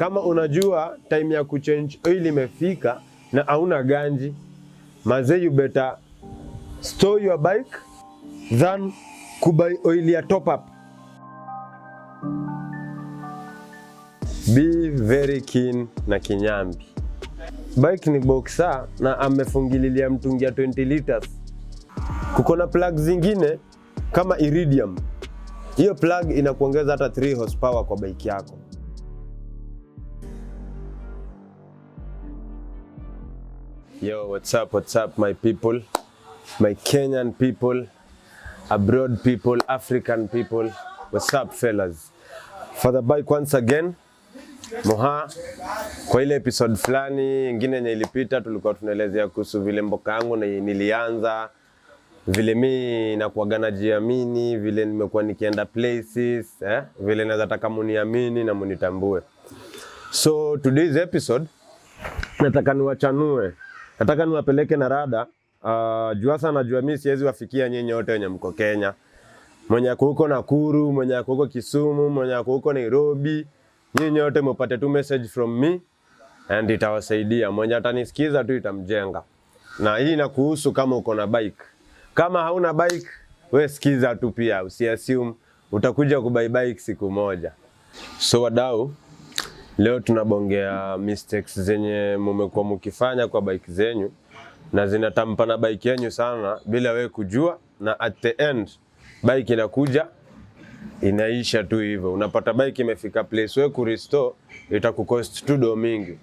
kama unajua time ya kuchange oil imefika na hauna ganji, mazee, you better store your bike than kubuy oil ya top up. Be very keen na kinyambi. Bike ni boxer na amefungililia mtungi ya 20 liters. Kuko na plug zingine kama Iridium. Hiyo plug inakuongeza hata 3 horsepower kwa bike yako. Yo, what's up my people, my Kenyan people, abroad people, African people. What's up fellas? For the bike once again, Moha. Kwa ile episode fulani ingine yenye ilipita tulikuwa tunaelezea kuhusu vile mboka yangu na nilianza, vile mimi nakuaga najiamini, vile nimekuwa nikienda places, vile naweza taka muniamini na munitambue. So today's episode nataka niwachanue, nataka niwapeleke na rada. Jua sana najua mimi siwezi wafikia nyinyi wote wenye mko Kenya. Mwenye ako huko Nakuru, mwenye ako huko Kisumu, mwenye ako huko Nairobi, nyinyi wote mpate tu message from me and itawasaidia. Mwenye atanisikiza tu itamjenga. Na hii inakuhusu kama uko na bike. Kama hauna bike, wewe sikiza tu pia, usiassume utakuja kubuy bike siku moja. So wadau, leo tunabongea mistakes zenye mmekuwa mkifanya kwa bike zenyu na zinatampa na bike yenu sana bila wewe kujua, na at the end bike inakuja inaisha tu hivyo. Unapata bike imefika place wewe ku restore itakucost tu do mingi.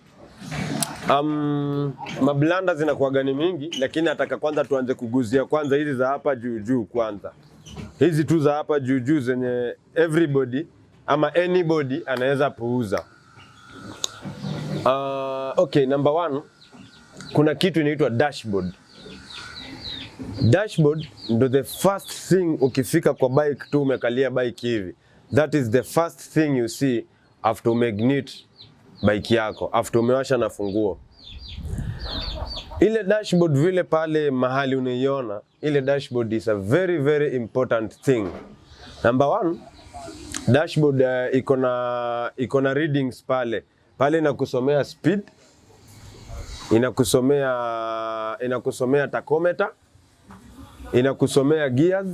Mablanda zinakuwa gani mingi, lakini nataka kwanza tuanze kuguzia kwanza hizi za hapa juu kwanza. Hizi tu za hapa juu zenye everybody ama anybody anaweza puuza. Okay, number 1, kuna kitu inaitwa dashboard. Dashboard ndo the first thing ukifika kwa bike tu umekalia bike hivi. That is the first thing you see after umeignite bike yako, after umewasha na funguo. Ile dashboard vile pale mahali unaiona, ile dashboard is a very very important thing. Number 1, dashboard iko na readings pale. Pale inakusomea speed, inakusomea tachometer, inakusomea gears,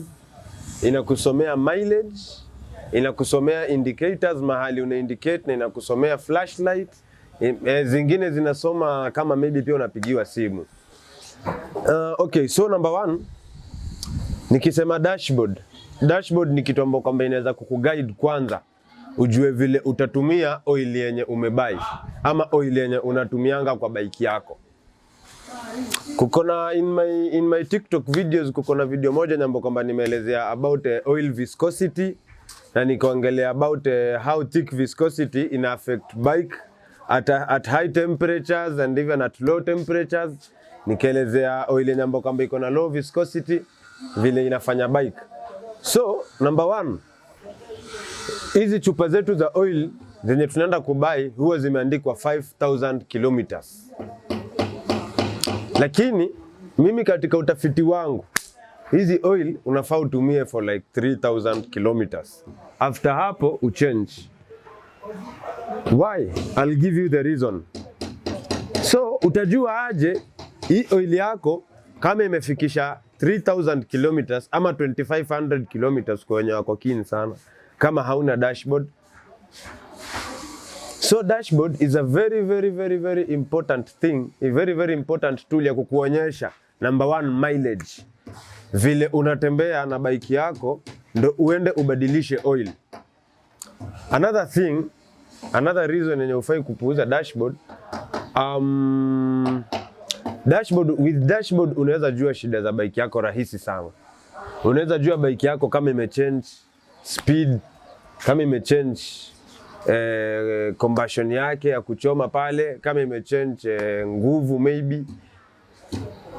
inakusomea mileage, inakusomea indicators mahali una indicate, na inakusomea flashlight. Zingine zinasoma kama maybe pia unapigiwa simu. Okay, so number 1, nikisema dashboard ni kitu ambacho kwamba inaweza kukuguide kwanza ujue vile utatumia oil yenye umebuy ama oil yenye unatumianga kwa bike yako. Kukona in my TikTok videos, kukona video moja nyambo kwamba nimeelezea about oil viscosity, na nikaongelea about how thick viscosity ina affect bike at high temperatures and even at low temperatures. Nikaelezea oil nyambo kwamba iko na low viscosity vile inafanya bike. So number 1, hizi chupa zetu za oil zenye tunaenda kubai huwa zimeandikwa 5000 kilometers. Lakini mimi katika utafiti wangu, hizi oil unafaa utumie for like 3000 kilometers. After hapo uchange. Why? I'll give you the reason. So utajua aje hii oil yako kama imefikisha 3000 kilometers ama 2500 kilometers kwa wenye wako keen sana, kama hauna dashboard. So dashboard is a very very very very important thing, a very very important tool ya kukuonyesha number 1, mileage. Vile unatembea na bike yako ndo uende ubadilishe oil. Another thing, another reason yenye ufai kupuuza dashboard, with dashboard unaweza jua shida za bike yako rahisi sana. Unaweza jua bike yako kama imechange speed, kama imechange combustion yake ya kuchoma pale, kama imechange nguvu maybe.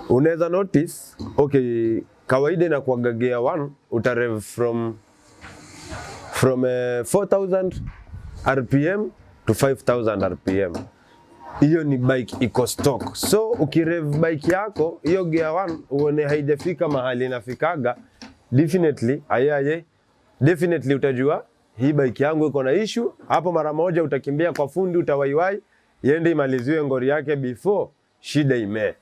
Unaweza notice, okay, kawaida inakuwa gear 1 utarev from 4000 rpm to 5000 rpm. Hiyo ni bike iko stock. So ukirev bike yako hiyo gear 1 uone haijafika mahali inafikaga, definitely utajua hii bike yangu iko na issue, hapo mara moja utakimbia kwa fundi, utawaiwai iende imaliziwe ngori yake before shida ime.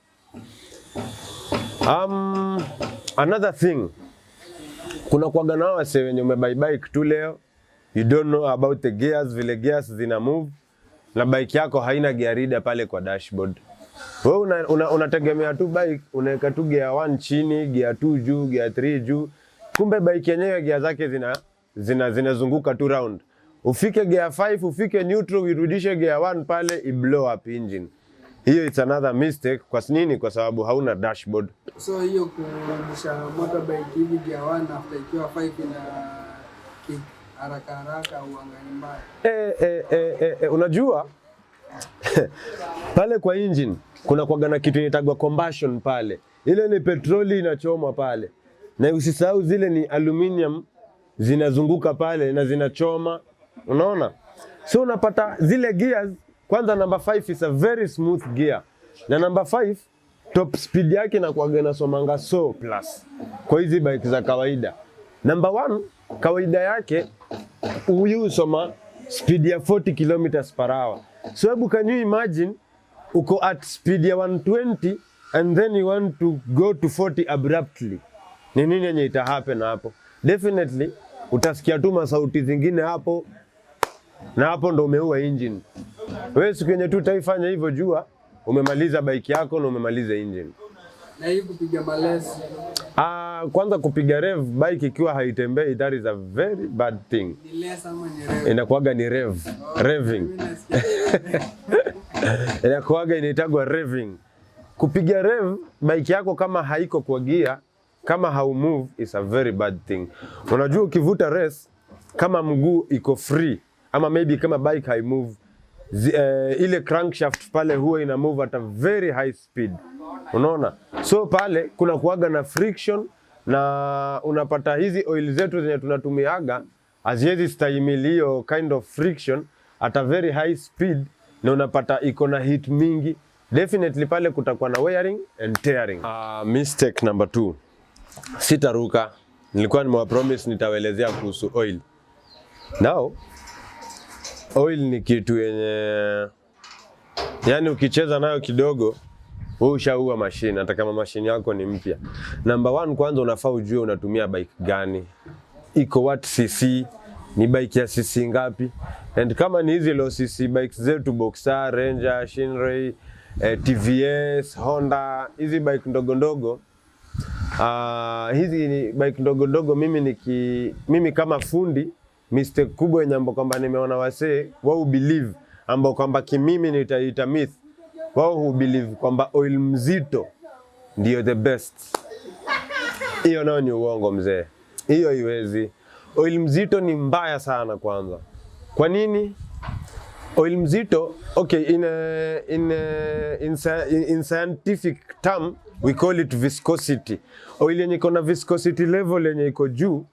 Another thing, kuna kuwaga na wase wenye umebuy bike tu leo, you don't know about the gears, vile gears zina move, na bike yako haina gear reader pale kwa dashboard. Wewe unategemea tu bike, unaweka tu gear 1 chini, gear 2 juu, gear 3 juu. Kumbe bike yenyewe gear zake zinazunguka tu round. Ufike gear 5, ufike neutral, urudishe gear 1 pale, i blow up engine. Hiyo it's another mistake. Kwa nini? Kwa sababu hauna dashboard. So hiyo kurudisha motorbike hivi gear 1 after ikiwa 5 ina kick haraka uangalie mbaya. Unajua pale kwa engine kuna kuwaga na kitu inaitwa combustion pale. Ile ni petroli inachomwa pale. Na usisahau zile ni aluminium zinazunguka pale na zinachoma. Unaona? So unapata zile gears, kwanza number 5 is a very smooth gear. Na number 5 top speed yake inakuwaga inasomanga so plus kwa hizi bike za kawaida. Number 1 kawaida yake huyu soma speed ya 40 km/h. So hebu can you imagine uko at speed ya 120 and then you want to go to 40 abruptly. Ni nini yenye ita happen hapo? Definitely utasikia tu masauti zingine hapo, na hapo ndo umeua engine. Wewe siku yenye tu utaifanya hivyo, jua umemaliza bike yako na umemaliza engine. Na hii kupiga malezi. Kwanza kupiga rev bike ikiwa haitembei, that is a very bad thing. Ni less ama ni rev? Inakuwaga ni rev. Revving. Inakuwaga inaitagwa revving. Kupiga rev bike yako kama haiko kwa gear, kama hau move, is a very bad thing. Unajua ukivuta race kama mguu iko free ama maybe kama bike hai move, ile crankshaft pale huwa ina move at a very high speed. Unaona? So pale kuna kuwaga na friction, na unapata hizi oil zetu zenye tunatumiaga haziwezi stahimili hiyo kind of friction at a very high speed, na unapata iko na heat mingi. Definitely pale kutakuwa na wearing and tearing. Mistake number 2. Sitaruka. Nilikuwa nimewapromise nitawaelezea kuhusu oil. Now, oil ni kitu yenye, yani ukicheza nayo kidogo wewe ushaua machine, hata kama machine yako ni mpya. Number 1, kwanza unafaa ujue unatumia bike gani. Iko what cc, ni bike ya cc ngapi? And kama ni hizi low cc bikes zetu, Boxer, Ranger, Shinray, TVS, Honda, hizi bike ndogo ndogo. Hizi ni bike ndogo ndogo, mimi kama fundi, mistake kubwa yenye ambapo kwamba nimeona wasee wao believe ambao kwamba kimimi nitaita myth. Wao believe kwamba oil mzito ndio the best. Hiyo nao ni uongo mzee. Hiyo haiwezi. Oil mzito ni mbaya sana kwanza. Kwa nini? Oil mzito, okay, in scientific term we call it viscosity. Oil yenye iko na viscosity level yenye iko juu,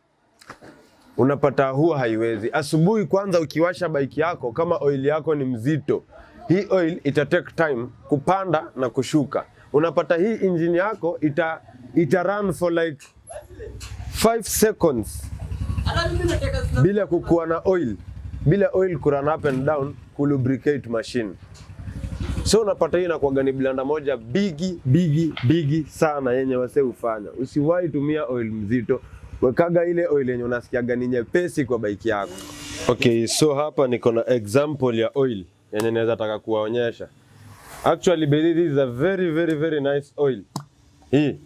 unapata huwa haiwezi. Asubuhi kwanza ukiwasha bike yako, kama oil yako ni mzito, hii oil ita take time kupanda na kushuka. Unapata hii engine yako ita run for like 5 seconds bila kukuwa na oil. Bila oil kurun up and down kulubricate machine. So unapata hii inakuwa ni blanda moja bigi sana yenye wase ufanya. Usiwahi tumia oil mzito. Wekaga ile oil yenye unasikiaga ni nyepesi kwa bike yako. Okay, so hapa niko na example ya oil yenye naweza taka kuwaonyesha. Actually, this is a very nice oil. Hii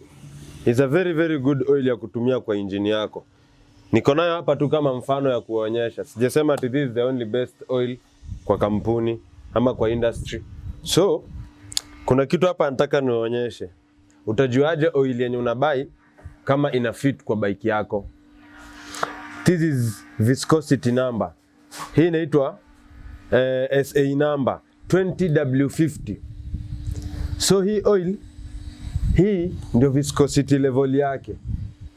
is a very good oil ya kutumia kwa engine yako. Niko nayo hapa tu kama mfano ya kuonyesha. Sijasema ati this is the only best oil kwa kampuni ama kwa industry. So, kuna kitu hapa nataka nionyeshe. Utajuaje oil yenye unabai kama ina fit kwa bike yako? This is viscosity number. Hii inaitwa SA number 20W50. So hii oil, hii ndio viscosity level yake.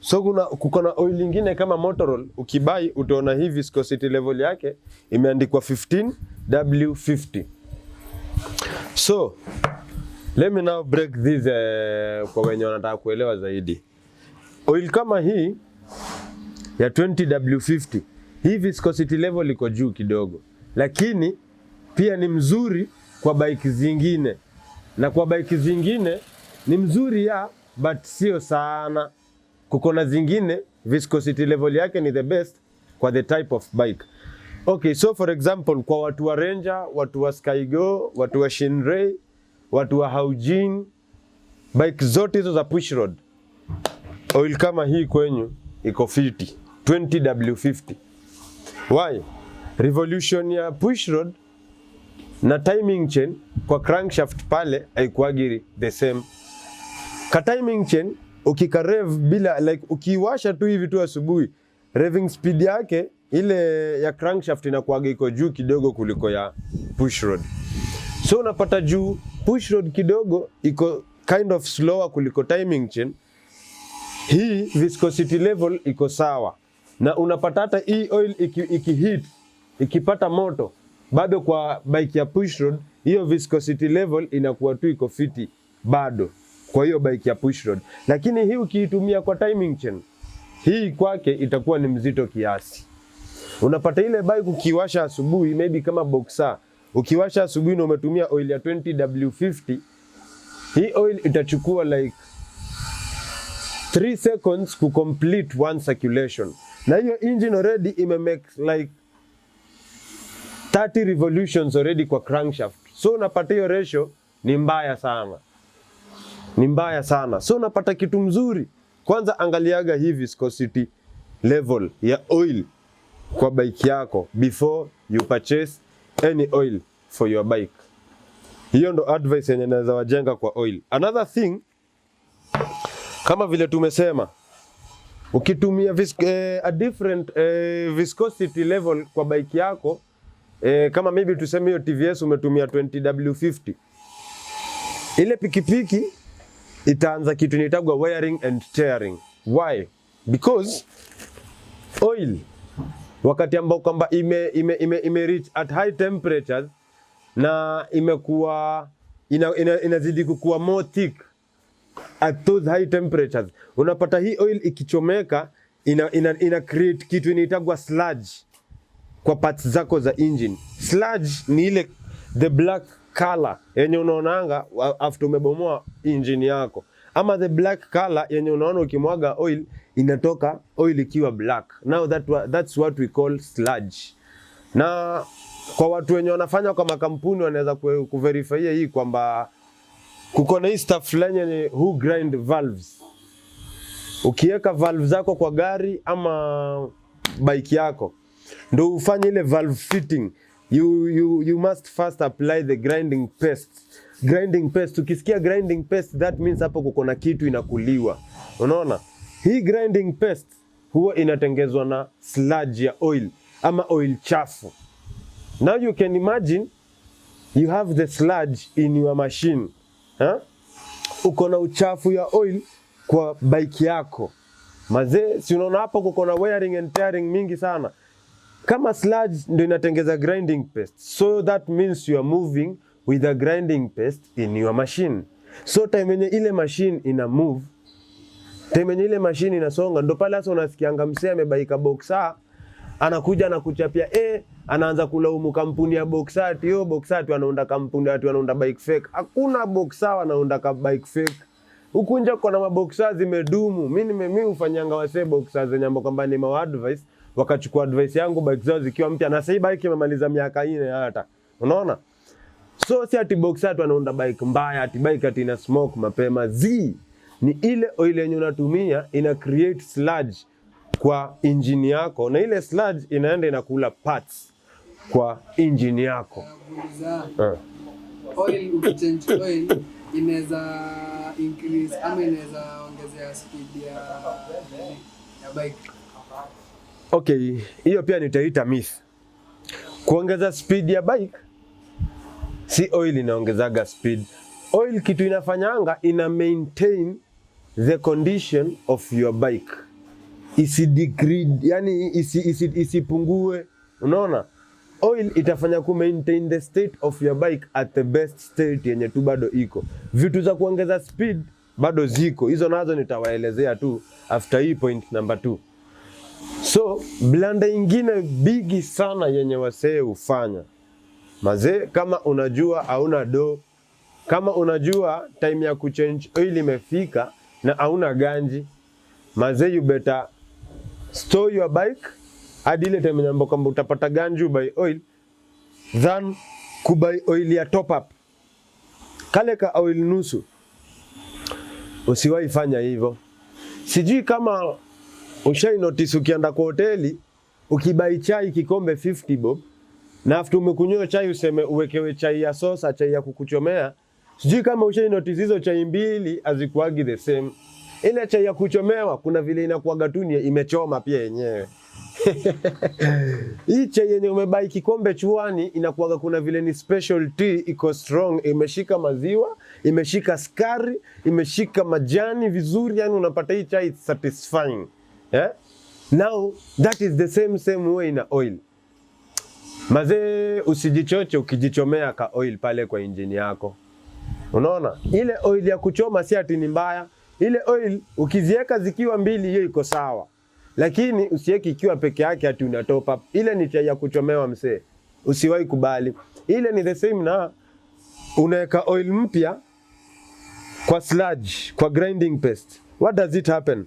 So kuko na oil nyingine kama Motorol, ukibai utaona hii viscosity level yake imeandikwa 15W50. So let me now break this kwa wenye wanataka kuelewa zaidi. Oil kama hii ya 20W50, hii viscosity level iko juu kidogo, lakini pia ni mzuri kwa bike zingine, na kwa bike zingine ni mzuri but sio sana. Kuko na zingine viscosity level yake ni the best kwa the type of bike. Okay, so for example, kwa watu wa Ranger, watu wa Skygo, watu wa Shinray, watu wa Haojin, bike zote hizo za pushrod, oil kama hii kwenyu iko 50, 20W50. Why? Revolution ya pushrod na timing chain kwa crankshaft pale haikuagi the same. Ka timing chain ukikarev bila like ukiwasha tu hivi tu asubuhi, revving speed yake ile ya crankshaft inakuaga iko juu kidogo kuliko ya pushrod. So unapata juu pushrod kidogo iko kind of slower kuliko timing chain, hii viscosity level iko sawa, na unapata hata hii oil ikihit ikipata moto bado kwa bike ya pushrod hiyo viscosity level inakuwa tu iko fiti bado kwa hiyo bike ya pushrod. Lakini hii ukiitumia kwa timing chain, hii kwake itakuwa ni mzito kiasi. Unapata ile bike ukiwasha asubuhi, maybe kama Boxer, ukiwasha asubuhi na umetumia oil ya 20W50, hii oil itachukua like 3 seconds to complete one circulation. Na hiyo engine already make like 30 revolutions already kwa crankshaft. So unapata hiyo ratio ni mbaya sana. Ni mbaya sana. So unapata kitu mzuri. Kwanza angaliaga hii viscosity level ya oil kwa bike yako before you purchase any oil for your bike. Hiyo ndo advice yenye naweza wajenga kwa oil. Another thing, kama vile tumesema, ukitumia a different viscosity level kwa bike yako, kama maybe tuseme hiyo TVS umetumia 20W50, ile pikipiki itaanza kitu inaitwa wearing and tearing. Why? Because oil wakati ambao kwamba ime reach at high temperatures na imekuwa inazidi kukua more thick at those high temperatures, unapata hii oil ikichomeka ina create kitu inaitwa sludge kwa parts zako za engine. Sludge ni ile the black color yenye unaonanga after umebomoa engine yako, ama the black color yenye unaona ukimwaga oil inatoka oil ikiwa black. Now that's what we call sludge. Na kwa watu wenye wanafanya kwa makampuni wanaweza kuverify hii kwamba kuko na hii stuff fulani ni who grind valves. Ukiweka valve zako kwa gari ama bike yako ndio ufanye ile valve fitting, you must first apply the grinding paste. Grinding paste, ukisikia grinding paste, that means hapo kuko na kitu inakuliwa. Unaona? Hii grinding paste huwa inatengezwa na sludge ya oil ama oil chafu. Now you can imagine you have the sludge in your machine. Uko na uchafu ya oil kwa bike yako. Mazee, si unaona hapo kuko na wearing and tearing mingi sana. Kama sludge ndio inatengeza grinding paste, so that means you are moving with a grinding paste in your machine. So time yenye ile machine ina move, time yenye ile machine inasonga, ndo pale sasa unasikianga msee amebaika Boxer, anakuja na kuchapia anaanza kulaumu kampuni ya Boxer, ati Boxer tu anaunda kampuni, ati anaunda bike fake. Hakuna Boxer anaunda ka bike fake. Huku nje kuna maboxer zimedumu. Mimi ufanyanga wase Boxer zenye ambapo kwamba ni ma advice, wakachukua advice yangu bike zao zikiwa mpya, na sasa bike imemaliza miaka 4 hata. Unaona? So si ati Boxer tu anaunda bike mbaya, ati bike ati ina smoke mapema. Ni ile oil yenye unatumia ina create sludge kwa engine yako, na ile sludge inaenda inakula parts kwa engine yako. Oil ukichange oil inaweza increase ama inaweza ongezea speed ya bike. Okay, hiyo pia nitaita myth. Kuongeza speed ya bike, si oil inaongezaga speed. Oil kitu inafanyanga ina maintain the condition of your bike. Isidegrade, yani isipungue. Unaona? Oil itafanya ku maintain the state of your bike at the best state yenye tu bado iko. Vitu za kuongeza speed bado ziko. Hizo nazo nitawaelezea tu after hii point number 2. So blanda ingine bigi sana yenye wasee hufanya. Mazee, kama unajua hauna do, kama unajua time ya kuchange oil imefika na hauna ganji, mazee, you better store your bike hadi ile time nyambo kwamba utapata ganji ubuy oil than kubuy oil ya top up. Kale ka oil nusu, usiwahi fanya hivyo. Sijui kama ushai notice ukienda kwa hoteli ukibai chai kikombe 50 bob na after umekunywa chai useme uwekewe chai ya sosa, chai ya kukuchomea. Sijui kama ushai notice hizo chai mbili hazikuagi the same. Ile chai ya kuchomewa kuna vile inakuaga tu imechoma pia yenyewe. Hii chai yenye umebai kikombe chuani inakuaga kuna vile ni special tea, iko strong, imeshika maziwa, imeshika sukari, imeshika majani vizuri, yani unapata hii chai satisfying. Yeah? Now that is the same way na oil. Mazee, usijichoche ukijichomea ka oil pale kwa engine yako. Unaona? Ile oil ya kuchoma si ati ni mbaya. Ile oil ukiziweka zikiwa mbili hiyo iko sawa. Lakini usiweke ikiwa peke yake ati una top up. Ile ni chai ya kuchomewa msee. Usiwahi kubali. Ile ni the same na unaweka oil mpya kwa sludge, kwa grinding paste. What does it happen?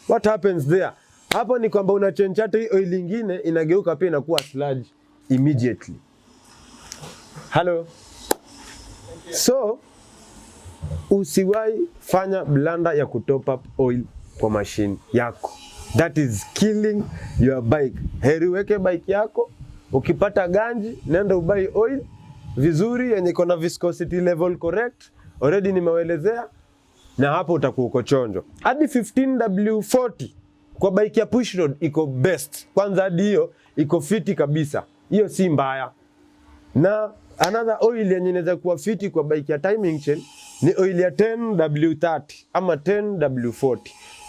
What happens there? Hapo ni kwamba unachange hata hii oil nyingine inageuka pia inakuwa sludge immediately. Hello. So usiwahi fanya blanda ya kutop up oil kwa machine yako. That is killing your bike. Heri weke bike yako, ukipata ganji nenda ubai oil vizuri yenye iko na viscosity level correct. Already nimewaelezea na hapo utakuwa uko chonjo. Hadi 15W40 kwa bike ya pushroad iko best. Kwanza hadi hiyo iko fiti kabisa. Hiyo si mbaya. Na another oil yenye inaweza kuwa fiti kwa bike ya timing chain ni oil ya 10W30 ama 10W40.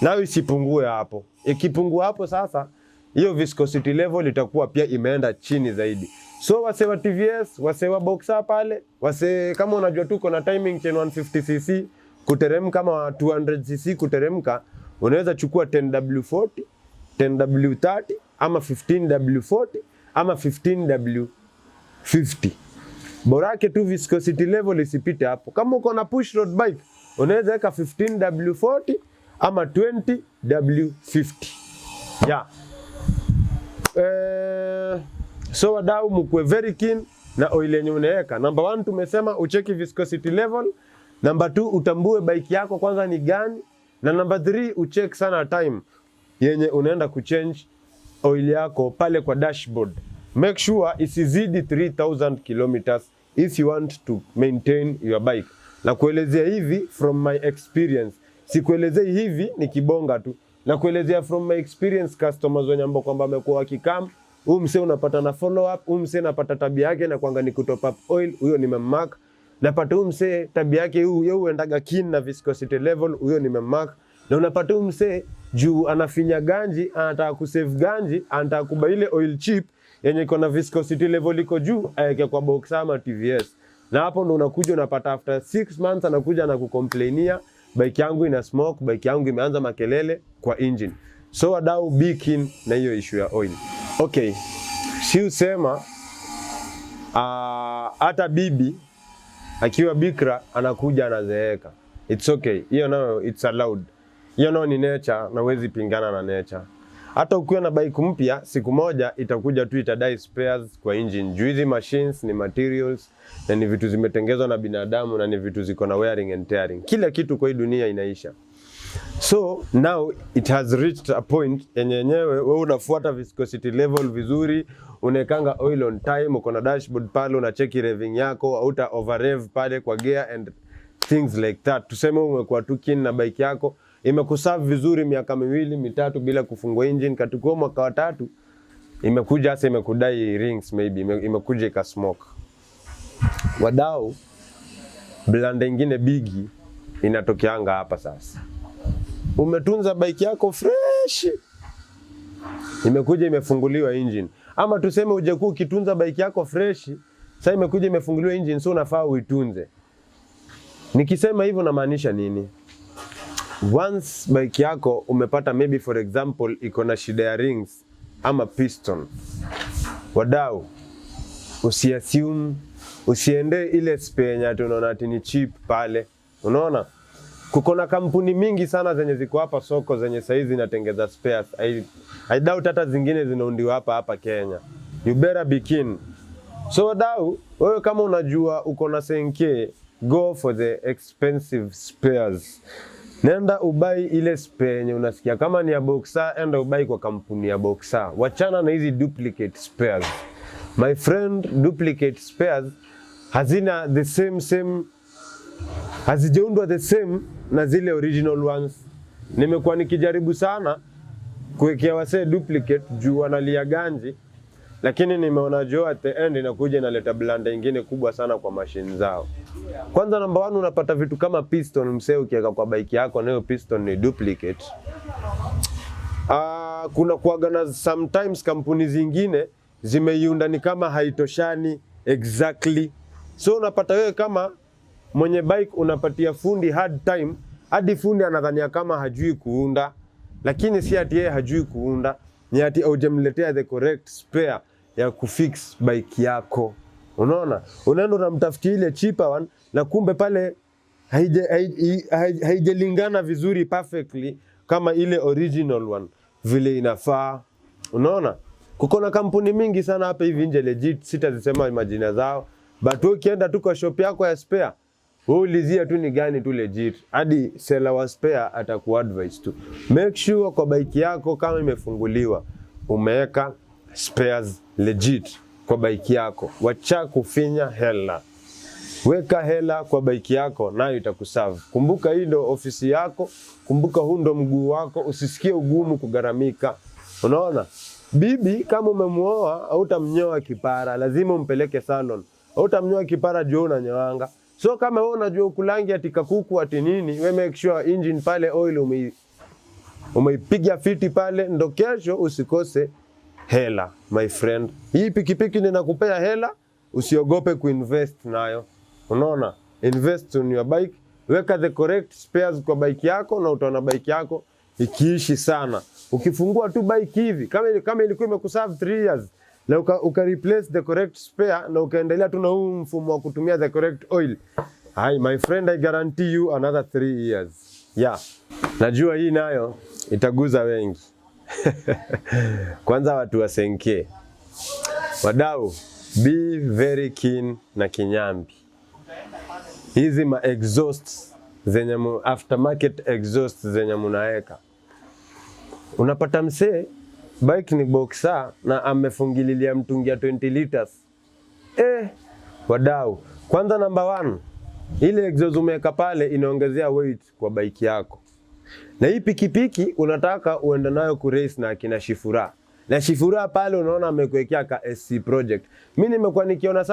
Nao isipungue hapo. Ikipungua hapo sasa, hiyo viscosity level itakuwa pia imeenda chini zaidi. So wase wa TVS, wase wa Boxer pale, wase kama unajua tuko na timing chain 150cc kuteremka kama 200cc kuteremka, unaweza chukua 10W40, 10W30 ama 15W40 ama 15W50. Borake tu viscosity level isipite hapo. Kama uko na push road bike, unaweza weka 15W40 ama 20W50. Yeah. So wadau, mkwe very keen na oil yenye unaweka. Number 1 tumesema ucheki viscosity level. Number 2 utambue bike yako kwanza ni gani. Na number 3 ucheck sana time yenye unaenda kuchange oil yako pale kwa dashboard. Make sure isizidi 3000 kilometers if you want to maintain your bike. Na kuelezea hivi from my experience. Sikuelezei hivi ni kibonga tu. Na kuelezea from my experience customers wenye ambao kwamba wamekuwa wakikam, huyu msee unapata na follow up, huyu msee napata tabia yake na kwanga ni kutop up oil, huyo nimemark. Napata huyu msee tabia yake huyo huendaga keen na viscosity level, huyo nimemark. Na unapata huyu msee juu anafinya ganji, anataka kusave ganji, anataka kubuy ile oil cheap yenye iko na viscosity level iko juu, aeke kwa Boxer ama TVS. Na hapo ndo unakuja unapata after 6 months anakuja na kukomplainia, bike yangu ina smoke, bike yangu imeanza makelele kwa engine. So wadau, be keen na hiyo issue ya oil. Okay, si usema hata bibi akiwa bikra anakuja anazeeka. It's okay. Hiyo nayo it's allowed. Hiyo nayo ni nature na huwezi pingana na nature. Hata ukiwa na bike mpya, siku moja itakuja tu itadai spares kwa engine. Juu hizi machines ni materials na ni vitu zimetengezwa na binadamu na ni vitu ziko na wearing and tearing. Kila kitu kwa hii dunia inaisha. So now it has reached a point yenyewe wewe unafuata viscosity level vizuri, unekanga oil on time, uko na dashboard pale, unacheki revving yako, hauta overrev pale kwa gear and things like that. Tuseme umekuwa tu keen na bike yako, imekuserve vizuri miaka 2-3 bila kufungua engine, katukua mwaka wa 3 imekuja sasa imekudai rings maybe, imekuja ika smoke. Wadau, blanda ingine bigi inatokeanga hapa sasa. Umetunza bike yako fresh, imekuja imefunguliwa engine. Ama tuseme uje ukitunza bike yako fresh, sasa imekuja imefunguliwa engine, so unafaa uitunze. Nikisema hivyo namaanisha nini? Once bike yako umepata maybe for example iko na shida ya rings ama piston. Wadau, usiassume, usiende ile spare yenye tunaona ati ni cheap pale. Unaona? Kuko na kampuni mingi sana zenye ziko hapa soko zenye saizi zinatengeza spares. I doubt hata zingine zinaundiwa hapa Kenya. You better be keen. So wadau, wewe kama unajua uko na senke, go for the expensive spares. Nenda ubai ile spare yenye unasikia kama ni ya Boxer, enda ubai kwa kampuni ya Boxer. Wachana na hizi duplicate spares. My friend, duplicate spares hazina the same, hazijaundwa the same na zile original ones. Nimekuwa nikijaribu sana kuwekea wasee duplicate juu wanalia ganji, lakini nimeona jo at the end inakuja inaleta blanda nyingine kubwa sana kwa machine zao. Kwanza number 1, unapata vitu kama piston msee ukiweka kwa bike yako na hiyo piston ni duplicate. Kuna kuaga na sometimes kampuni zingine zimeiunda ni kama haitoshani exactly. So unapata wewe kama mwenye bike unapatia fundi hard time, hadi fundi anadhania kama hajui kuunda, lakini si ati yeye hajui kuunda, ni ati hujamletea the correct spare ya kufix bike yako. Unaona? Unaenda unamtafutia ile cheaper one na kumbe pale haijalingana vizuri perfectly kama ile original one vile inafaa. Unaona? Kuko na kampuni mingi sana hapa hivi nje legit, sitazisema majina zao, but ukienda tu kwa shop yako ya spare, ulizia tu ni gani tu legit, hadi seller wa spare atakuadvise tu. Make sure kwa bike yako kama imefunguliwa umeweka spares legit kwa bike yako. Wacha kufinya hela. Weka hela kwa bike yako nayo itakuserve. Kumbuka hii ndo ofisi yako, kumbuka huu ndo mguu wako, usisikie ugumu kugaramika. Unaona? Bibi kama umemuoa hautamnyoa kipara, lazima umpeleke salon. Hautamnyoa kipara juu unanyoanga. So kama wewe unajua ukulangi atika kuku ati nini, we make sure engine pale oil umeipiga fiti pale, ndo kesho usikose hela my friend. Hii pikipiki ninakupea hela, usiogope kuinvest nayo. Unaona? Invest on your bike, weka the correct spares kwa bike yako na utaona bike yako ikiishi sana. Ukifungua tu bike hivi, kama ilikuwa imekuserve 3 years, na uka replace the correct spare na ukaendelea tu na huu mfumo wa kutumia the correct oil, my friend, I guarantee you another 3 years. Yeah. Najua hii nayo itaguza wengi. Kwanza watu wa senke. Wadau, be very keen na kinyambi. Hizi ma exhausts zenye aftermarket exhausts zenye munaeka. Unapata msee bike ni Boxer na amefungililia mtungi ya 20 liters. Wadau, kwanza number 1, ile exhaust umeweka pale inaongezea weight kwa bike yako. Na hii pikipiki unataka uende nayo kurace na akina Shifura. Na Shifura pale unaona amekuwekea ka SC project. Mimi nimekuwa nikiona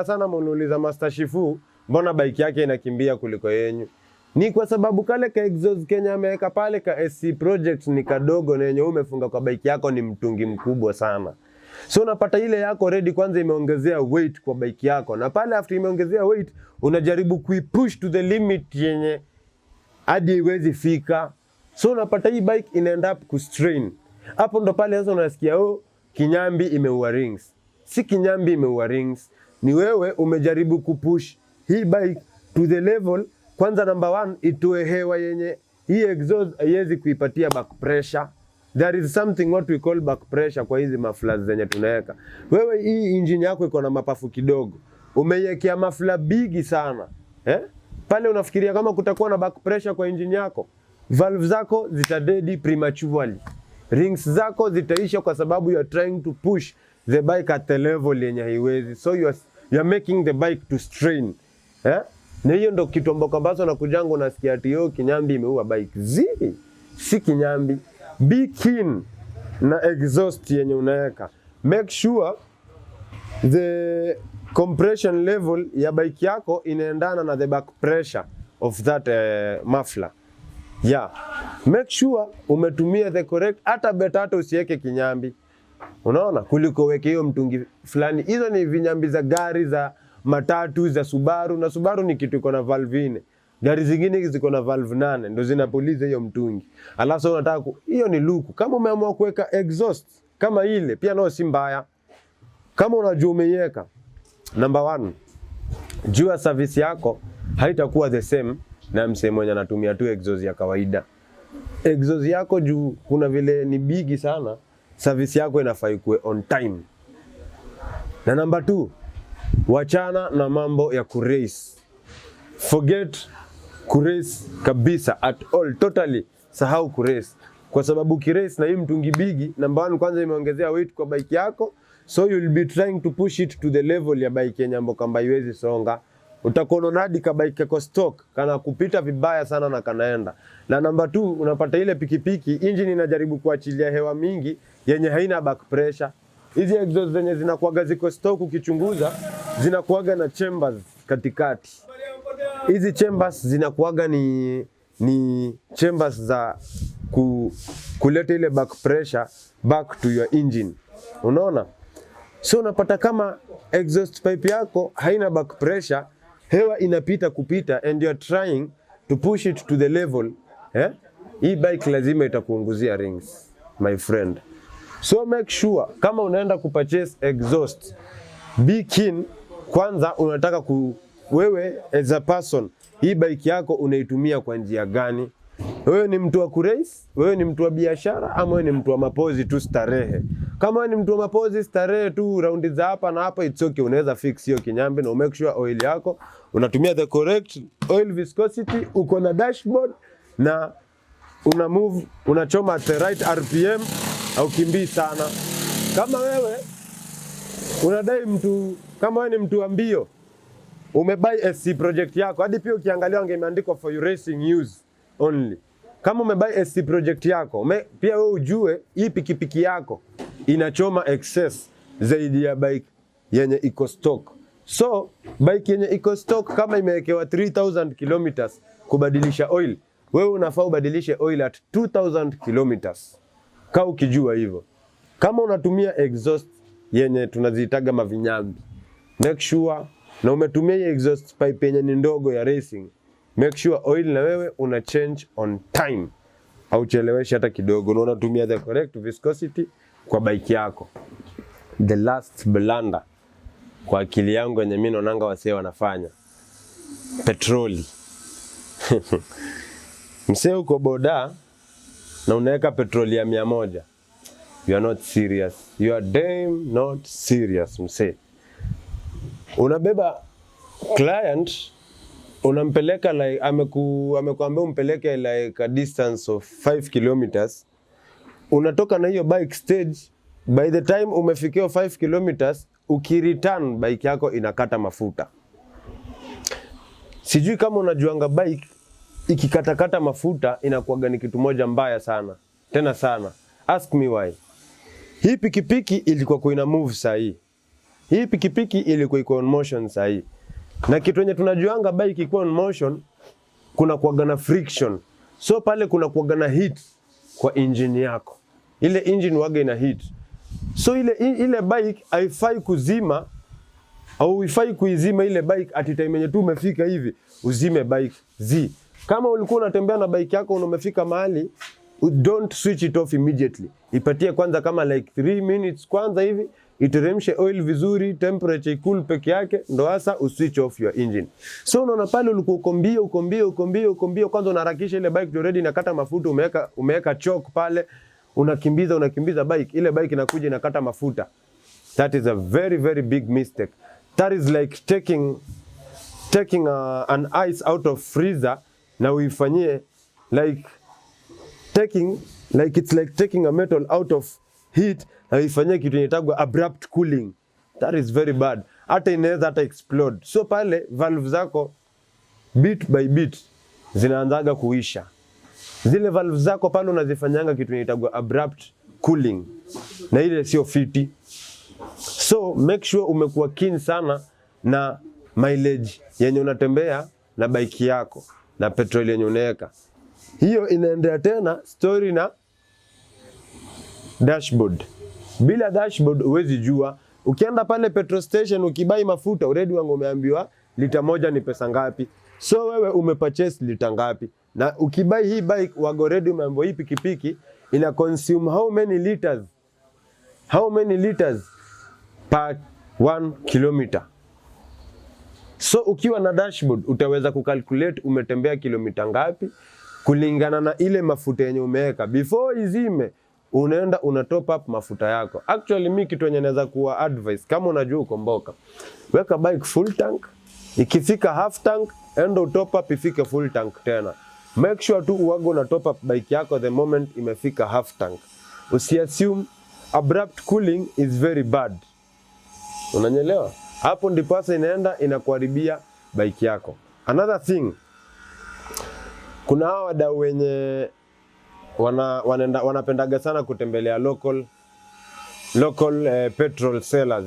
sana mnuuliza Master Shifu, mbona bike yake inakimbia kuliko yenyu? Ni kwa sababu kale ka exhaust Kenya ameweka pale ka SC project ni kadogo na yenye umefunga kwa bike yako ni mtungi mkubwa sana. So unapata ile yako ready kwanza imeongezea weight kwa bike yako. Na pale after imeongezea weight unajaribu kuipush to the limit yenye hadi iwezi fika. So unapata hii bike inaenda up kustrain. Hapo ndo pale sasa unasikia kinyambi imeua rings. Si kinyambi imeua rings, ni wewe umejaribu kupush hii bike to the level. Kwanza number 1, itoe hewa yenye hii exhaust haiwezi kuipatia back pressure. There is something what we call back pressure kwa hizi mafla zenye tunaweka. Wewe hii engine yako iko na mapafu kidogo, umeiwekea mafla bigi sana. Pale unafikiria kama kutakuwa na back pressure kwa engine yako, valve zako zitadedi prematurely. Rings zako zitaisha kwa sababu you are trying to push the bike at the level yenye haiwezi. So you are making the bike to strain. Na hiyo ndo kitu ambacho na kujango nasikia ati kinyambi imeua bike. Si kinyambi. Be keen na exhaust yenye unaweka. Make sure the compression level ya bike yako inaendana na the back pressure of that muffler. Yeah. Make sure umetumia the correct, hata hata usiweke kinyambi. Unaona? Kuliko weke hiyo mtungi fulani. Hizo ni vinyambi za gari, za matatu, za Subaru. Na Subaru ni kitu iko na valve 4. Gari zingine ziko na valve 8 ndio zinapuliza hiyo mtungi. Alafu unataka hiyo ni luku. Kama umeamua kuweka exhaust kama ile pia nao si mbaya. Kama unajua umeiweka, number 1, jua service yako haitakuwa the same na msee mwenye anatumia tu exhaust ya kawaida. Exhaust yako juu kuna vile ni bigi sana, service yako inafaa ikuwe on time. Na number 2, wachana na mambo ya kurace. Forget kurace kabisa at all, totally sahau kurace. Kwa sababu kirace na hii mtungi bigi, number 1 kwanza imeongezea weight kwa bike yako, so you'll be trying to push it to the level ya bike yenye ambayo kamba iwezi songa. Utakono hadi ka bike yako stock kana kupita vibaya sana na kanaenda. Na number 2, unapata ile pikipiki engine inajaribu kuachilia hewa mingi yenye haina back pressure. Hizi exhaust zenye zinakuaga ziko stock ukichunguza zinakuaga na chambers katikati. Hizi chambers zinakuaga ni chambers za kuleta ile back pressure back to your engine. Unaona? So unapata kama exhaust pipe yako haina back pressure, hewa inapita kupita and you're trying to push it to the level, hii bike lazima itakuunguzia rings, my friend. So make sure kama unaenda kupurchase exhaust, be keen kwanza unataka wewe as a person, hii bike yako unaitumia kwa njia gani? Wewe ni mtu wa kurace, wewe ni mtu wa biashara, ama wewe ni mtu wa mapozi tu starehe? Kama wewe ni mtu wa mapozi starehe tu raundi za hapa na hapa, it's okay, unaweza fix hiyo kinyambe na make sure oil yako unatumia the correct oil viscosity, uko na dashboard na una move, unachoma at the right RPM au kimbii sana. Kama wewe unadai kama wewe ni mtu wa mbio, umebuy SC project yako, hadi pia ukiangalia imeandikwa for your racing use only. Kama umebuy SC project yako, pia wewe ujue hii pikipiki yako inachoma excess zaidi ya bike yenye iko stock. So bike yenye iko stock kama imewekewa 3000 kilometers kubadilisha oil, wewe unafaa ubadilishe oil at 2000 kilometers. Kaa ukijua hivyo. Kama unatumia exhaust yenye tunaziitaga mavinyambi, make sure na umetumia hii exhaust pipe yenye ni ndogo ya racing, make sure oil na wewe una change on time, au cheleweshi hata kidogo, na unatumia the correct viscosity kwa bike yako. The last blunder kwa akili yangu yenye mimi naonanga wasee wanafanya, petroli. Msee uko boda na unaweka petroli ya 100, you are not serious. You are damn not serious msee. Unabeba client, unampeleka like amekuambia umpeleke like a distance of 5 kilometers. Unatoka na hiyo bike stage, by the time umefikia 5 kilometers, ukireturn bike yako inakata mafuta. Sijui kama unajuanga bike ikikatakata mafuta inakuwaga ni kitu moja mbaya sana. Tena sana. Ask me why. Hii pikipiki ilikuwa kuina move sahi. Hii pikipiki ilikuwa iko on motion sahi. Na kitu yenye tunajuanga bike iko on motion, kuna kuwaga na friction. So pale kuna kuwaga na heat kwa engine yako. Ile engine waga ina heat. So ile bike haifai kuzima au haifai kuizima ile bike at time yenye tu umefika hivi uzime bike Kama ulikuwa unatembea na bike yako na umefika mahali, don't switch it off immediately. Ipatie kwanza kama like 3 minutes kwanza hivi, iteremshe oil vizuri, temperature cool peke yake, ndo hasa uswitch off your engine. So unaona pale ulikuwa ukombia kwanza unaharakisha ile bike already inakata mafuta, umeweka choke pale, unakimbiza bike, ile bike inakuja inakata mafuta. That is a very very big mistake. That is like taking an ice out of freezer na uifanyie it's like taking a metal out of heat na uifanyie kitu inaitwa abrupt cooling. That is very bad. Hata inaweza hata explode. So pale valve zako bit by bit zinaanzaga kuisha. Zile valve zako pale unazifanyanga kitu inaitwa abrupt cooling. Na ile sio fiti. So make sure umekuwa keen sana na mileage yenye unatembea na bike yako na petrol yenye unaweka. Hiyo inaendea tena story na dashboard. Bila dashboard huwezi jua. Ukienda pale petrol station ukibai mafuta already wangu umeambiwa lita moja ni pesa ngapi. So wewe umepurchase lita ngapi? Na ukibai hii bike wago ready, umeambiwa hii pikipiki ina consume how many liters per 1 kilometer. So ukiwa na dashboard utaweza kucalculate umetembea kilomita ngapi kulingana na ile mafuta yenye umeweka. Before izime unaenda una top up mafuta yako. Actually mimi kitu yenye naweza kuwa advice, kama unajua ukomboka, weka bike full tank, ikifika half tank enda top up ifike full tank tena. Make sure tu uwago na top up bike yako the moment imefika half tank. Usiassume abrupt cooling is very bad. Unanyelewa? Hapo ndipo sasa inaenda inakuharibia bike yako. Another thing, kuna hawa wadau wenye wanapendaga sana kutembelea local petrol sellers.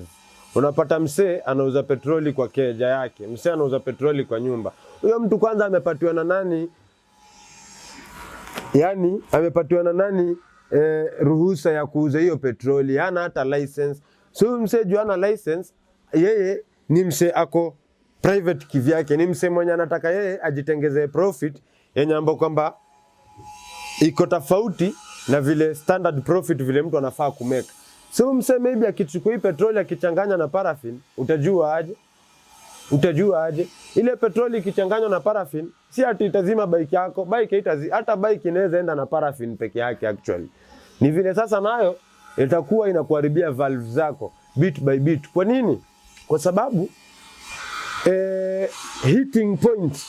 Unapata msee anauza petroli kwa keja yake, msee anauza petroli kwa nyumba. Huyo mtu kwanza amepatiwa na nani? Yani amepatiwa na nani ruhusa ya kuuza hiyo petroli? Hana hata license. So msee juu hana license, yeye ni msee ako private kivyake, ni msee mwenye anataka yeye ajitengeze profit yenye ambapo kwamba iko tofauti na vile standard profit vile mtu anafaa kumeka. So msee maybe akichukua hii petroli akichanganya na paraffin, utajua aje? Ile petroli ikichanganywa na paraffin si ati itazima bike yako, hata bike inaweza enda na paraffin peke yake actually. Ni vile sasa nayo itakuwa inakuharibia valve zako bit by bit. Kwa nini? Kwa sababu heating point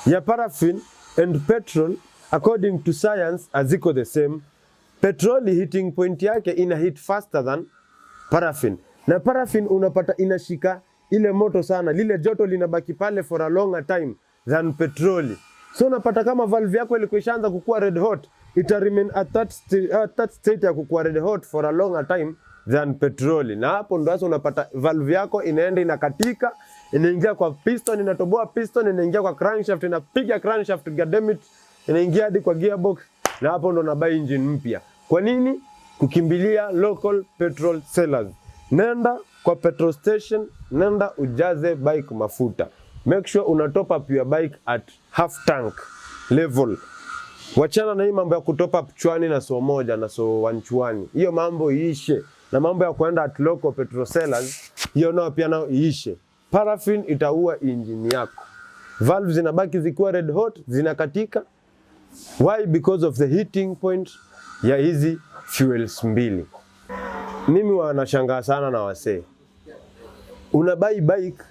ya paraffin and petrol according to science haziko the same. Petroli heating point yake ina heat faster than paraffin. Na paraffin unapata inashika ile moto sana, lile joto linabaki pale for a longer time than petroli. So unapata kama valve yako ilikuwa ishaanza kukua red hot, ita remain at that state ya kukua red hot for a longer time than petroli. Na hapo ndo sasa unapata valve yako inaenda inakatika, inaingia kwa piston, inatoboa piston, inaingia kwa crankshaft, inapiga crankshaft, goddammit, inaingia hadi kwa gearbox, na hapo ndo unabai engine mpya. Kwa nini? Kukimbilia local petrol sellers. Nenda kwa petrol station, nenda ujaze bike mafuta. Make sure una top up your bike at half tank level. Wachana na hii mambo ya kutop up chwani na so moja na so wanchwani. Hiyo mambo iishe. Na mambo ya kuenda at local petrol sellers, hiyo nao pia nao iishe. Paraffin itaua engine yako. Valves zinabaki zikiwa red hot, zinakatika. Why? Because of the heating point ya hizi fuels mbili. Mimi wanashangaa sana na wasee. Unabai bike,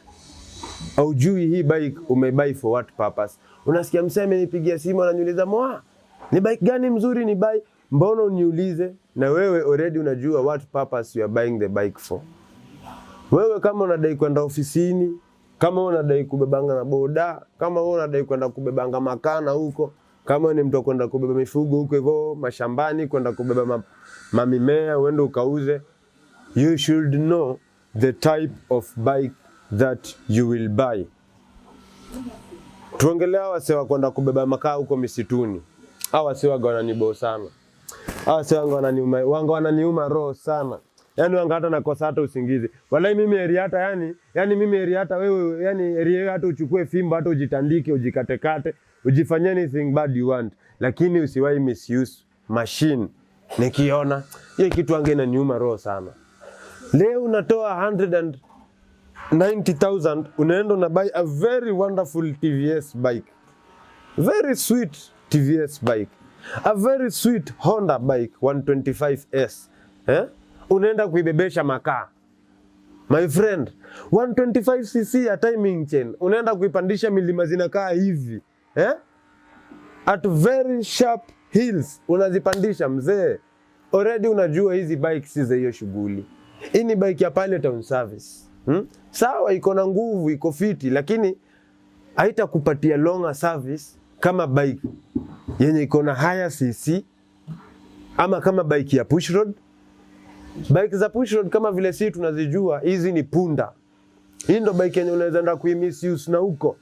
haujui hii bike umebai for what purpose. Unasikia msee amenipigia simu ananiuliza, "Moa, ni bike gani mzuri ni buy?" Mbona uniulize na wewe already unajua what purpose you are buying the bike for. Wewe kama unadai kwenda ofisini, kama unadai kubebanga na boda, kama unadai kwenda kubebanga makana huko, kama ni mtu kwenda kubeba mifugo huko hivyo mashambani, kwenda kubeba mamimea uende ukauze, you should know the type of bike that you will buy. Tuongelea wasee wa kwenda kubeba makaa huko misituni. Hawa wasee wananibo sana. Hawa wasee wananiuma roho sana. Yaani wanga hata nakosa hata usingizi. Wallahi mimi area hata wewe, yani area hata uchukue fimbo hata ujitandike, ujikatekate, ujifanye anything bad you want, lakini usiwahi misuse machine. Nikiona hiyo kitu anga inaniuma roho sana. Leo unatoa 190,000 unaenda na buy a very wonderful TVS bike. Very sweet TVS bike. A very sweet Honda bike 125S. Unaenda kuibebesha makaa. My friend, 125cc ya timing chain. Unaenda kuipandisha milima zinakaa hivi. At very sharp hills unazipandisha mzee. Already unajua hizi bike si za hiyo shughuli. Hii ni bike ya Pilot Town Service. Sawa, iko na nguvu, iko fiti, lakini haitakupatia longer service kama bike yenye iko na higher cc ama kama bike ya push road. Bike za push road kama vile sisi tunazijua, hizi ni punda. Hii ndo bike yenye unaweza enda kuimisuse na huko.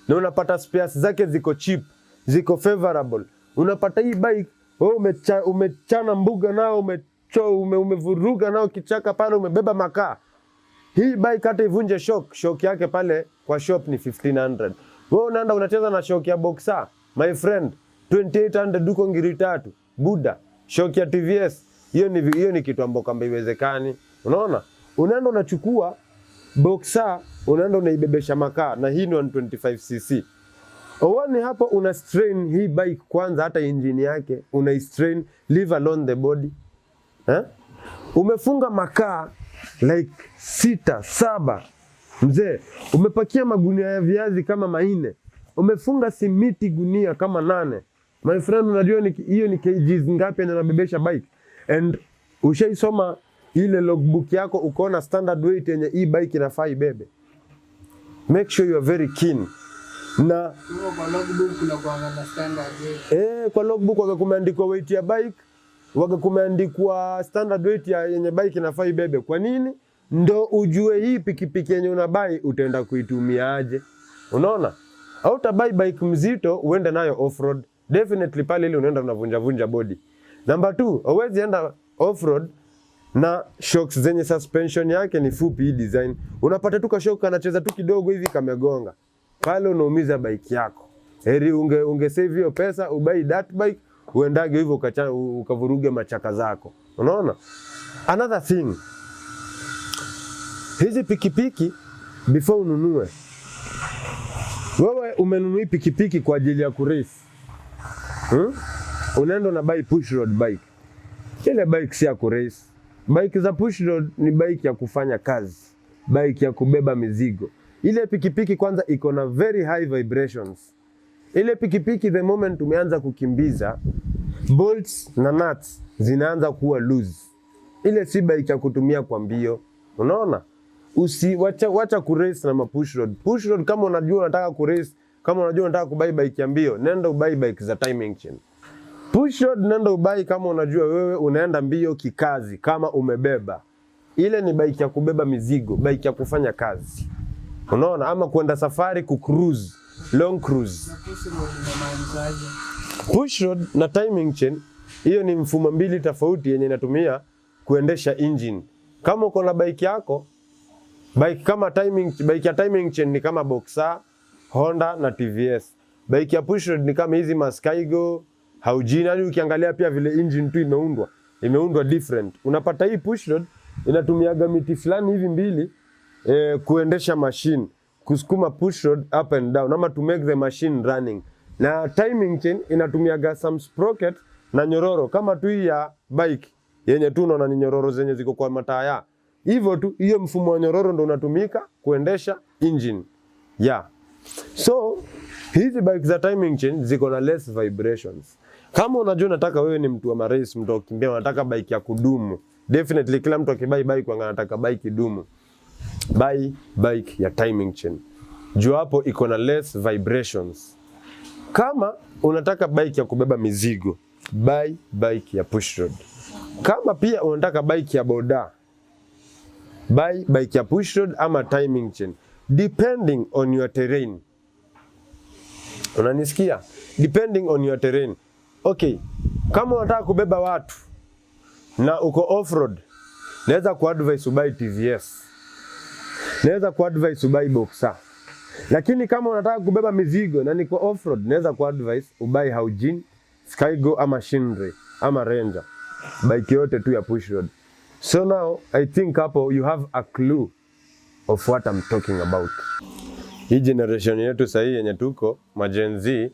Na unapata spares zake ziko cheap, ziko favorable. Unapata hii bike, wewe umechana mbuga nao, umevuruga nao kichaka pale, umebeba makaa. Hii bike hata ivunje shock yake pale kwa shop ni 1500. Wewe unaenda unacheza na shock ya Boxer, my friend, 2800 duko ngiri 3. Buda, shock ya TVS, hiyo ni kitu ambacho kamba iwezekani. Unaona? Unaenda unachukua Boxer, unaenda unaibebesha makaa na hii ni 125cc. Uone hapo una strain hii bike kwanza, hata engine yake una strain, leave alone the body. Umefunga makaa like 6, 7. Mzee, umepakia magunia ya viazi kama 4. Umefunga simiti gunia kama 8. My friend, unajua hiyo ni kgs ngapi anabebesha bike? And ushaisoma ile logbook yako ukoona standard weight yenye hii bike inafaa ibebe. Make sure you are very keen. Na kwa logbook kuna kuangalia standard weight. Kwa logbook wakakumeandikwa weight ya bike, wakakumeandikwa standard weight yenye bike inafaa ibebe. Kwa nini? Ndo ujue hii pikipiki yenye unabai utaenda kuitumia aje. Unaona? Au utabai bike mzito uende nayo off-road. Definitely pale ile unaenda unavunja body. Number 2, huwezi enda off-road na shocks zenye suspension yake ni fupi hii design. Unapata tu shock anacheza tu kidogo hivi kamegonga. Pale unaumiza bike yako. Heri unge save hiyo pesa, ubai that bike, uendage hivyo ukavuruge machaka zako. Unaona? Another thing. Hizi pikipiki before ununue. Wewe umenunui pikipiki kwa ajili ya kurace. Unaenda na buy push road bike. Ile bike si ya kurace. Bike za push road ni bike ya kufanya kazi. Bike ya kubeba mizigo. Ile pikipiki kwanza iko na very high vibrations. Ile pikipiki the moment umeanza kukimbiza, bolts na nuts zinaanza kuwa loose. Ile si bike ya kutumia kwa mbio. Unaona? Wacha kurace na push road. Push road kama unajua unataka kurace, kama unajua unataka kubai bike ya mbio, nenda ubai bike za timing chain. Push road nenda ubai kama unajua wewe unaenda mbio kikazi, kama umebeba. Ile ni bike ya kubeba mizigo, bike ya kufanya kazi. Unaona? Ama kwenda safari kucruise, long cruise. Push road na timing chain, hiyo ni mfumo mbili tofauti yenye inatumia kuendesha engine. Kama uko na bike yako, bike ya timing chain ni kama Boxer, Honda na TVS. Bike ya push road ni kama hizi Maskaigo, Haujin. Hadi ukiangalia pia vile engine tu imeundwa different. Unapata hii push road inatumia miti fulani hivi mbili kuendesha machine, kusukuma push road up and down ama to make the machine running. Na timing chain inatumia some sprocket na nyororo kama tu ya bike yenye tu unaona ni nyororo zenye ziko kwa mataya. Hivyo tu hiyo mfumo wa nyororo ndo unatumika kuendesha engine. So hizi bike za timing chain ziko na less vibrations. Kama unajua unataka wewe ni mtu wa race, mtu ukimbia, unataka bike ya kudumu. Definitely kila mtu akibai bike anataka bike idumu. Buy bike ya timing chain. Juu hapo iko na less vibrations. Kama unataka bike ya kubeba mizigo, buy bike ya push road. Kama pia unataka bike ya boda, buy bike ya push road ama timing chain, depending on your terrain. Unanisikia? Depending on your terrain. Okay, kama unataka kubeba watu na uko off-road, naweza kuadvise ubai TVS. Naweza kuadvise ubai Boxer. Lakini kama unataka kubeba mizigo na niko off-road, naweza kuadvise ubai Haujin, Skygo ama Shinray ama Ranger. Bike yote tu ya push road. So now I think hapo you have a clue of what I'm talking about. Hii generation yetu sasa hii yenye tuko Gen Z,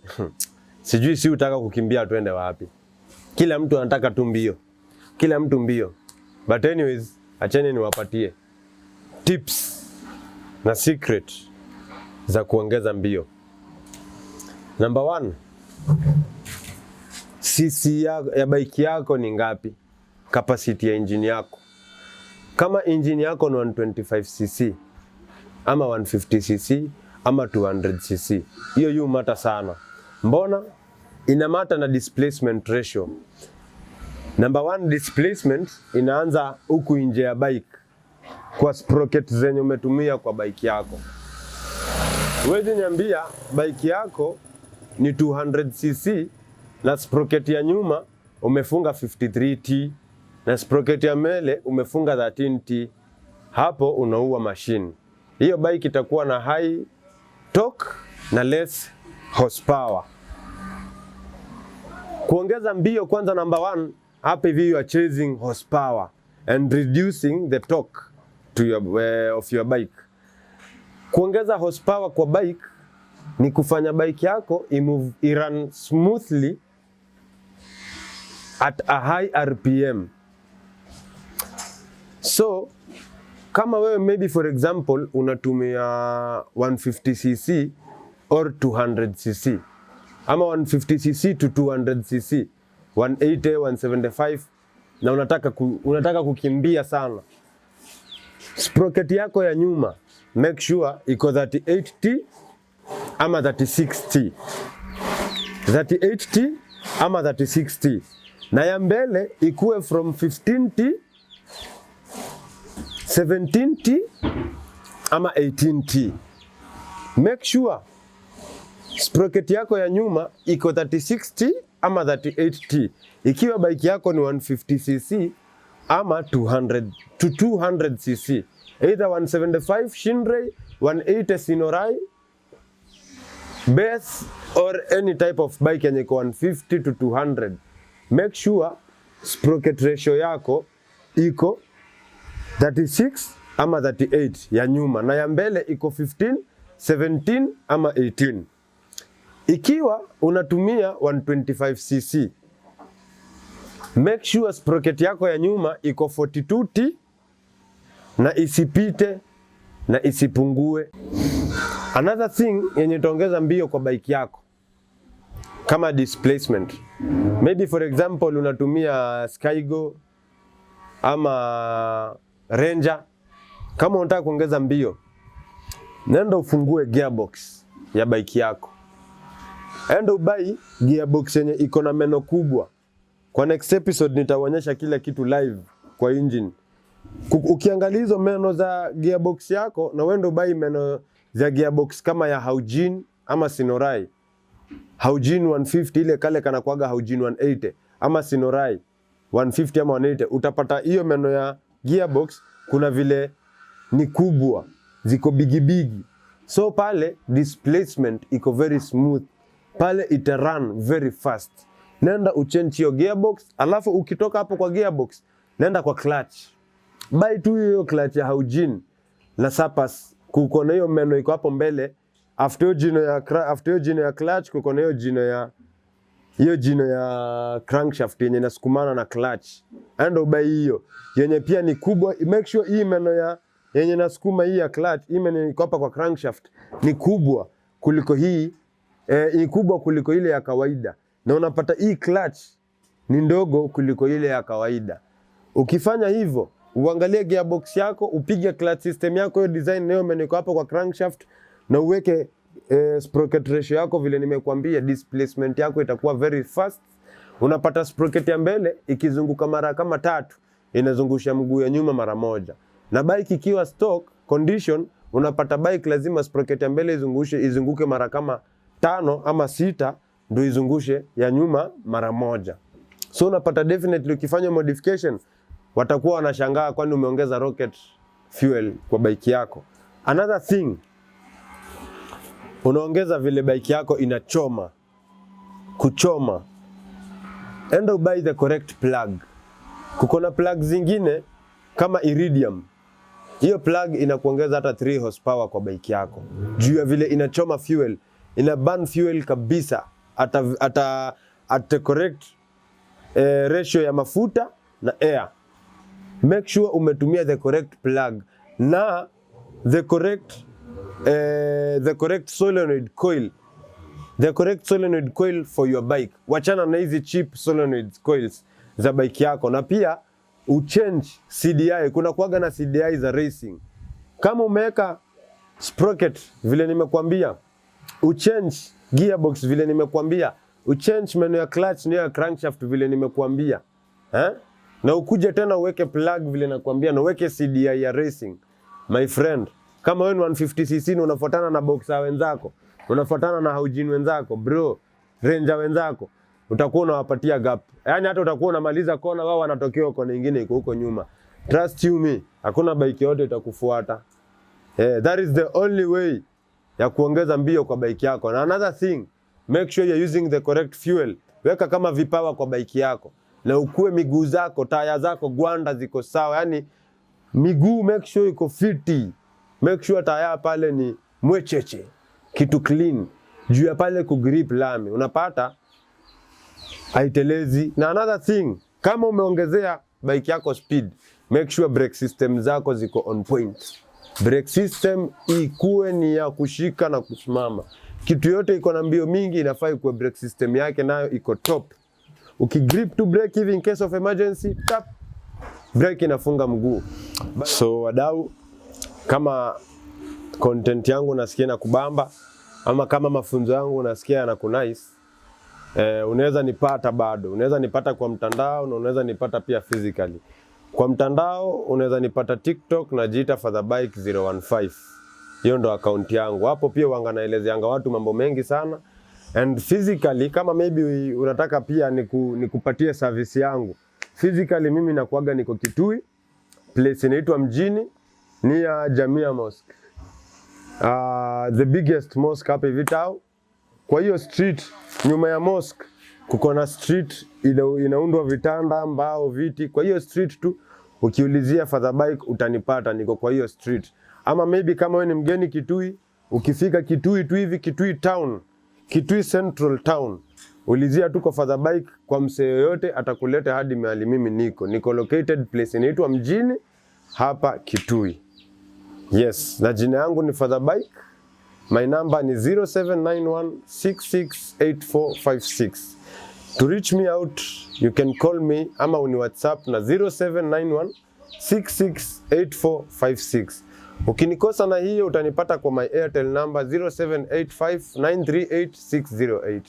sijui si utaka kukimbia tuende wapi. Kila mtu anataka tu mbio. Kila mtu mbio. But anyways, acheni niwapatie tips na secret za kuongeza mbio. Number 1. CC ya bike yako ni ngapi? Capacity ya engine yako. Kama engine yako ni 125cc ama 150cc ama 200cc, hiyo yu mata sana. Mbona? Ina mata na displacement ratio. Number 1, displacement inaanza huku nje ya bike kwa sprocket zenye umetumia kwa bike yako. Huwezi niambia bike yako ni 200cc na sprocket ya nyuma umefunga 53T na sprocket ya mbele umefunga 13T. hapo unaua machine. Hiyo bike itakuwa na high torque na less horsepower. Kuongeza mbio kwanza, number one, hapa hivi you are chasing horsepower and reducing the torque to of your bike. Kuongeza horsepower kwa bike ni kufanya bike yako i-run smoothly at a high RPM. So kama wewe maybe for example unatumia 150cc or 200cc ama 150cc to 200cc, 180, 175 na unataka kukimbia sana, sprocket yako ya nyuma make sure iko 38T ama 36T, 38T ama 36T, na ya mbele ikuwe from 15T, 17T ama 18T. Make sure sprocket yako ya nyuma iko 36T ama 38T. Ikiwa bike yako ni 150cc ama 200 to 200cc, either 175 Shinray, 180 Sinorai, base or any type of bike yenye iko 150 to 200, make sure sprocket ratio yako iko 36 ama 38 ya nyuma na ya mbele iko 15, 17 ama 18. Ikiwa unatumia 125cc, make sure sprocket yako ya nyuma iko 42T na isipite na isipungue. Another thing yenye itaongeza mbio kwa bike yako kama displacement. Maybe for example unatumia Skygo ama Ranger. Kama unataka kuongeza mbio, nenda ufungue gearbox ya bike yako. Enda ubai gearbox yenye iko na meno kubwa. Kwa next episode nitaonyesha kila kitu live kwa engine. Ukiangalia hizo meno za gearbox yako na uende ubai meno za gearbox kama ya Haojin ama Sinorai. Haojin 150 ile kale kana kuaga Haojin 180 ama Sinorai 150 ama 180, utapata hiyo meno ya gearbox kuna vile ni kubwa, ziko bigi. So pale displacement iko very smooth. Pale ita run very fast. Nenda uchange hiyo gearbox, alafu ukitoka hapo kwa gearbox, nenda kwa clutch. Buy tu hiyo clutch ya Haojin na Surpass, kuko na hiyo meno iko hapo mbele. After hiyo jino ya clutch kuko na hiyo jino ya crankshaft yenye inasukumana na clutch. Enda ubai hiyo yenye pia ni kubwa. Make sure hii meno ya yenye nasukuma hii ya clutch, hii meno iko hapa kwa crankshaft ni kubwa kuliko hii, ni kubwa kuliko ile ya kawaida. Na unapata hii clutch ni ndogo kuliko ile ya kawaida. Ukifanya hivyo, uangalie gearbox yako, upige clutch system yako, hiyo design nayo meno iko hapa kwa crankshaft, na uweke sprocket ratio yako vile nimekuambia, displacement yako itakuwa very fast. Unapata sprocket ya mbele ikizunguka mara kama 3, inazungusha mguu ya nyuma mara moja. Na bike ikiwa stock condition, unapata bike lazima sprocket ya mbele izunguke mara kama 5 ama 6 ndio izungushe ya nyuma mara moja. So unapata definitely ukifanya modification watakuwa wanashangaa kwani umeongeza rocket fuel kwa bike yako. Another thing, unaongeza vile bike yako inachoma. Kuchoma, enda ubuy the correct plug. Kuko na plug zingine kama Iridium. Hiyo plug inakuongeza hata 3 horsepower kwa bike yako. Juu ya vile inachoma fuel, ina burn fuel kabisa at correct ratio ya mafuta na air. Make sure umetumia the correct plug na the correct solenoid coil. The correct solenoid coil for your bike. Wachana na hizi cheap solenoid coils za bike yako, na pia uchange CDI. Kuna kuaga na CDI za racing. Kama umeweka sprocket vile nimekuambia, uchange gearbox vile nimekuambia, uchange menu ya clutch na ya crankshaft vile nimekuambia, na ukuje tena uweke plug vile nakwambia, na uweke CDI ya racing. My friend, kama wewe ni 150cc na unafuatana na boxer wenzako, unafuatana na Haojin wenzako, bro, Ranger wenzako, utakuwa unawapatia gap. Yaani hata utakuwa unamaliza kona, wao wanatokea kona nyingine iko huko nyuma. Trust you me, hakuna bike yote itakufuata. That is the only way ya kuongeza mbio kwa bike yako. Na another thing, make sure you're using the correct fuel. Weka kama vipawa kwa bike yako. Na ukue miguu zako, taya zako, gwanda ziko sawa. Yani miguu make sure iko fiti. Make sure taya pale ni mwecheche. Kitu clean. Juu ya pale kugrip lami. Unapata haitelezi. Na another thing, kama umeongezea bike yako speed, make sure brake system zako ziko on point. Brake system ikuwe ni ya kushika na kusimama. Kitu yote iko na mbio mingi inafaa ikuwe brake system yake nayo iko top. Ukigrip to brake hivi in case of emergency, tap, brake inafunga mguu. So wadau, kama content yangu nasikia na kubamba, ama kama mafunzo yangu nasikia na kunice, unaweza nipata bado. Unaweza nipata kwa mtandao na unaweza nipata pia physically. Kwa mtandao unaweza nipata TikTok na jiita Fatherbike 015. Hiyo ndo account yangu. Hapo pia wanga naelezeanga watu mambo mengi sana. And physically kama maybe unataka pia nikupatie service yangu. Physically mimi nakuaga niko Kitui, place inaitwa Mjini, near Jamia Mosque. The biggest mosque hapa hivi tao. Kwa hiyo street nyuma ya mosque kuko na street inaundwa vitanda, mbao, viti. Kwa hiyo street tu ukiulizia Fatherbike utanipata, niko kwa hiyo street. Ama maybe kama wewe ni mgeni Kitui, ukifika Kitui tu hivi, Kitui town, Kitui Central Town, ulizia tu kwa Fatherbike, kwa msee yoyote atakuleta hadi mahali mimi niko. Niko located place inaitwa Mjini hapa Kitui. Yes, na jina yangu ni Fatherbike. My number ni 0791668456. To reach me out, you can call me ama uni WhatsApp na 0791668456. Ukinikosa na hiyo utanipata kwa my Airtel number 0785938608.